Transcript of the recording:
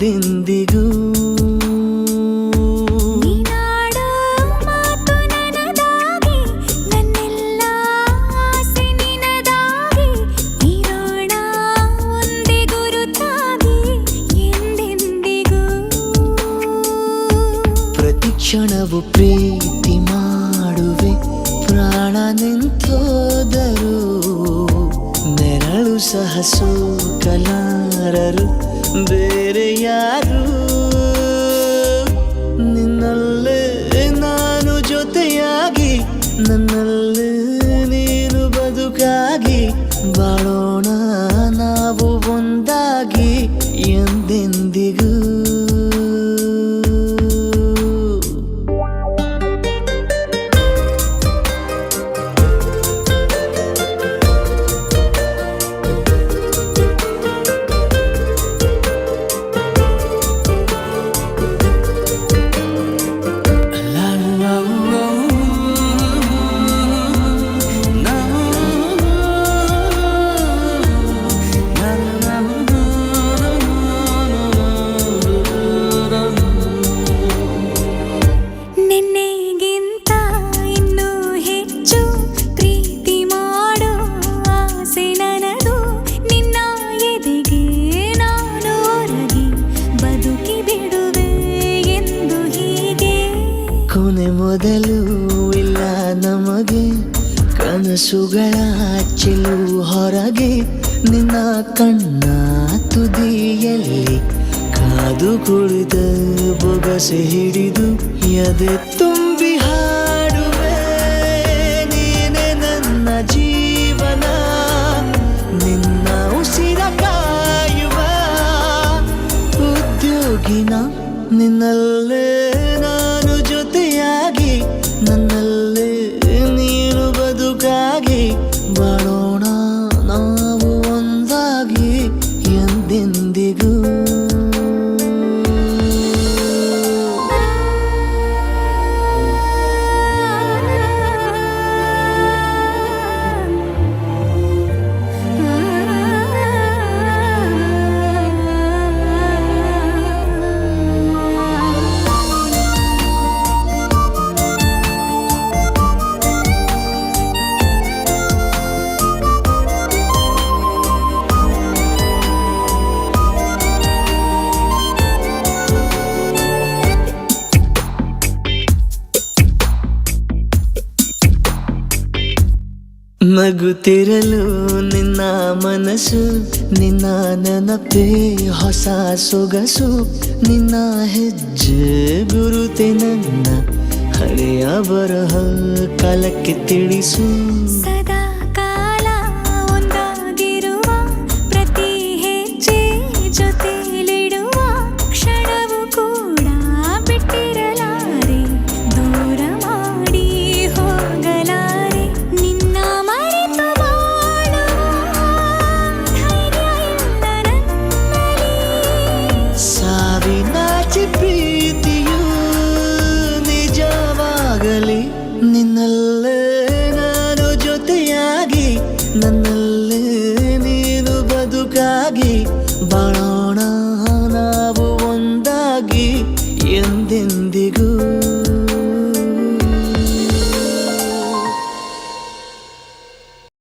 ಎಂದೆಂದಿಗೂ ನೀನಾಡೋ ಮಾತು ನನದಾಗಿ ನನ್ನೆಲ್ಲ ಆಸೆ ನಿನದಾಗಿ ಇರೋಣ ಒಂದೇ ಗುರುತಾಗಿ ಎಂದೆಂದಿಗೂ ಪ್ರತಿ ಕ್ಷಣವು ಪ್ರೀತಿ ಮಾಡುವೆ ಪ್ರಾಣ ನಿಂತೋದರು ನೆರಳು ಸಹ ಸೋಕಲಾರರು ಬೇರೆ ಯಾರು ನಿನ್ನಲ್ಲೇ ನಾನು ಜೊತೆಯಾಗಿ ನನ್ನಲ್ಲೇ ನೀನು ಬದುಕಾಗಿ ಬಾಳೋಣ ನಾವು ಒಂದಾಗಿ ಎಂದೆಂದಿಗೂ ನಿನ್ನೆಗಿಂತ ಇನ್ನೂ ಹೆಚ್ಚು ಪ್ರೀತಿ ಮಾಡೋ ಆಸೆ ನನದು ನಿನ್ನ ಎದೆಗೆ ನಾನು ಒರಗಿ ಬದುಕಿ ಬಿಡುವೆ ಎಂದು ಹೀಗೆ ಕೊನೆ ಮೊದಲು ಇಲ್ಲ ನಮಗೆ ಕನಸುಗಳ ಚೆಲು ಹೊರಗೆ ನಿನ್ನ ಕಣ್ಣ ತುದಿಯಲ್ಲಿ ಕಾದು ಕುಳಿತ ಬೊಗಸೆ ಹಿಡಿದು ಎದೆ ತುಂಬಿ ಹಾಡುವೆ ನೀನೆ ನನ್ನ ಜೀವನ ನಿನ್ನ ಉಸಿರ ಕಾಯುವ ಉದ್ಯೋಗಿನ ನಿನ್ನಲ್ಲೇ ನಾನು ಜೊತೆಯಾಗಿ ನನ್ನಲ್ಲೇ ನೀನು ಬದುಕಾಗಿ ಬಾಳೋಣ ನಾವು ಒಂದಾಗಿ ಎಂದೆಂದಿಗೂ ನಗುತ್ತಿರಲು ನಿನ್ನ ಮನಸ್ಸು ನಿನ್ನ ನೆನಪೇ ಹೊಸ ಸೊಗಸು ನಿನ್ನ ಹೆಜ್ಜೆ ಗುರುತೆ ನನ್ನ ಹಳೆಯ ಬರಹ ಕಾಲಕ್ಕೆ ತಿಳಿಸು